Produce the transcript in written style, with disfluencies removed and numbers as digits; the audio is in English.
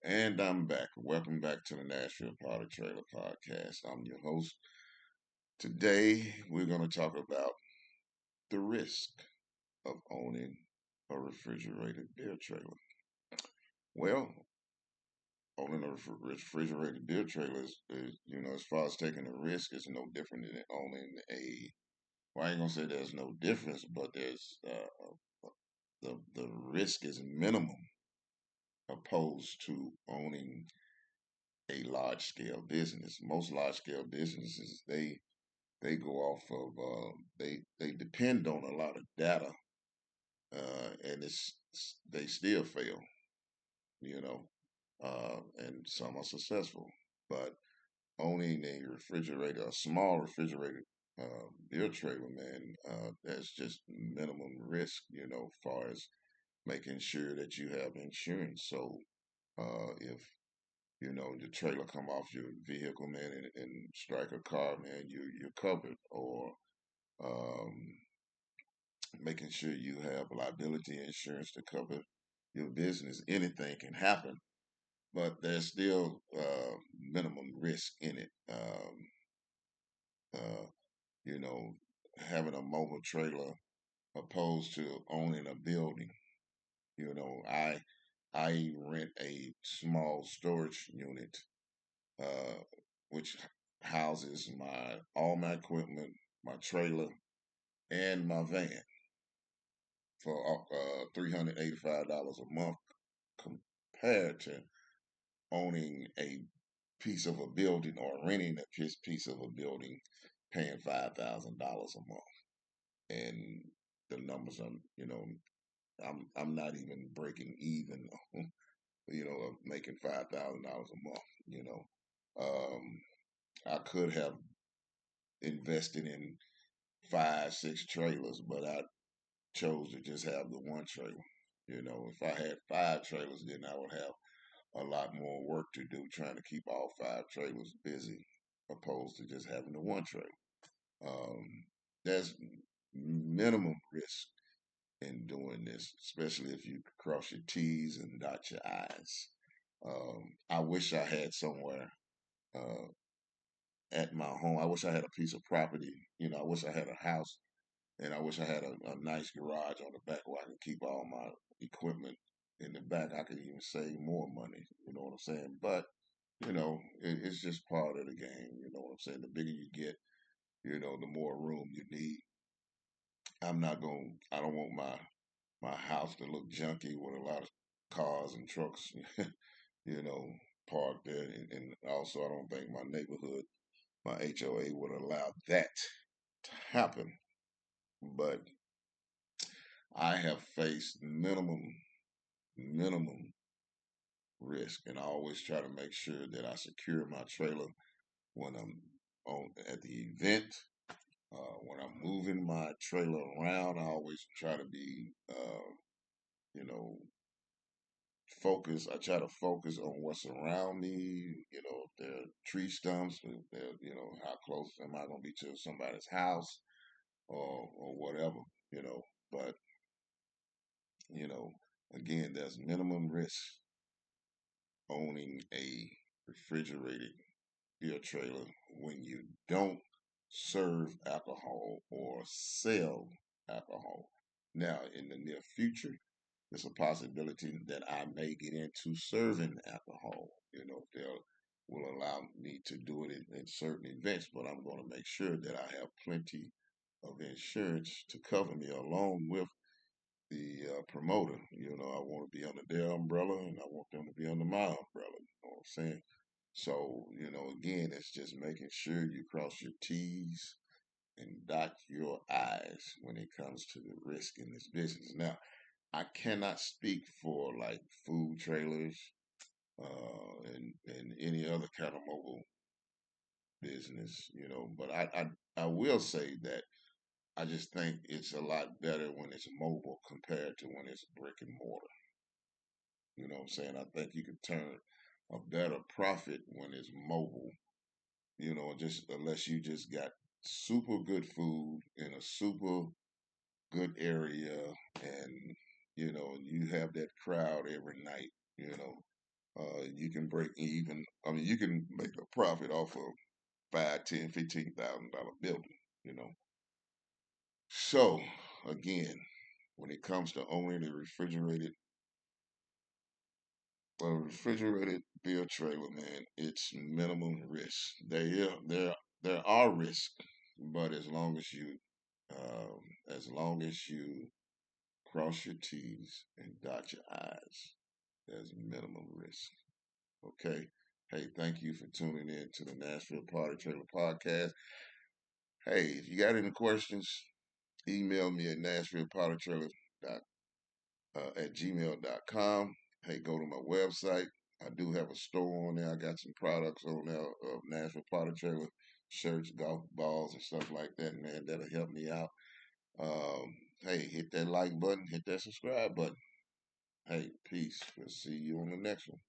And I'm back. Welcome back to the Nashville Potter Trailer Podcast. I'm your host. Today, we're going to talk about the risk of owning a refrigerated beer trailer. Well, owning a refrigerated beer trailer is, as far as taking a risk, is no different than owning a. Well, I ain't gonna say there's no difference, but there's the risk is minimum opposed to owning a large scale business. Most large scale businesses they go off of they depend on a lot of data, and they still fail, and some are successful. But owning a small refrigerated beer trailer, man, that's just minimum risk, far as making sure that you have insurance. So if the trailer come off your vehicle, man, and strike a car, man, you're covered. Or um, making sure you have liability insurance to cover your business. Anything can happen, but there's still minimum risk in it. Uh, you know, Having a mobile trailer opposed to owning a building. I rent a small storage unit, uh, which houses my all my equipment, my trailer, and my van for $385 a month, compared to owning a piece of a building or renting a piece of a building, paying $5,000 a month. And the numbers are, I'm not even breaking even, of making $5,000 a month. I could have invested in five, six trailers, but I chose to just have the one trailer. If I had five trailers, then I would have a lot more work to do trying to keep all five trailers busy, opposed to just having the one trailer. Um, there's minimum risk in doing this, especially if you cross your T's and dot your I's. I wish I had somewhere uh, at my home. I wish I had a piece of property. I wish I had a house, and I wish I had a nice garage on the back where I could keep all my equipment in the back. I could even save more money. You know what I'm saying? But it's just part of the game. You know what I'm saying? The bigger you get, the more room you need. I don't want my house to look junky with a lot of cars and trucks, you know, parked there. And also, I don't think my neighborhood, my HOA would allow that to happen. But I have faced minimum risk, and I always try to make sure that I secure my trailer when I'm on at the event. When I'm moving my trailer around, I always try to be, you know, focus. I try to focus on what's around me. If there are tree stumps, if there, how close am I going to be to somebody's house, or whatever. You know, but you know, again, there's minimum risk owning a refrigerated beer trailer when you don't serve alcohol or sell alcohol. Now, in the near future, there's a possibility that I may get into serving alcohol. If they'll will allow me to do it in certain events, but I'm going to make sure that I have plenty of insurance to cover me along with the promoter. I want to be under their umbrella, and I want them to be under my umbrella. You know what I'm saying? So, again, it's just making sure you cross your T's and dot your I's when it comes to the risk in this business. Now, I cannot speak for like food trailers, and any other kind of mobile business, but I will say that I just think it's a lot better when it's mobile compared to when it's brick and mortar. You know what I'm saying? I think you can turn a better profit when it's mobile, just unless you just got super good food in a super good area, and you have that crowd every night, you know You can break even. I mean, you can make a profit off of five, 10, $15,000 building. You know. So again, when it comes to owning a refrigerated build trailer, man, it's minimum risk. There are risks, but as long as you cross your T's and dot your I's, there's minimum risk. Okay. Hey, thank you for tuning in to the Nashville Party Trailer Podcast. Hey, if you got any questions, email me at NashvillePotterTrailer at gmail.com. Hey, go to my website. I do have a store on there. I got some products on there of Nashville Potter Trailer, shirts, golf balls, and stuff like that, man. That'll help me out. Hey, hit that like button, hit that subscribe button. Hey, peace. We'll see you on the next one.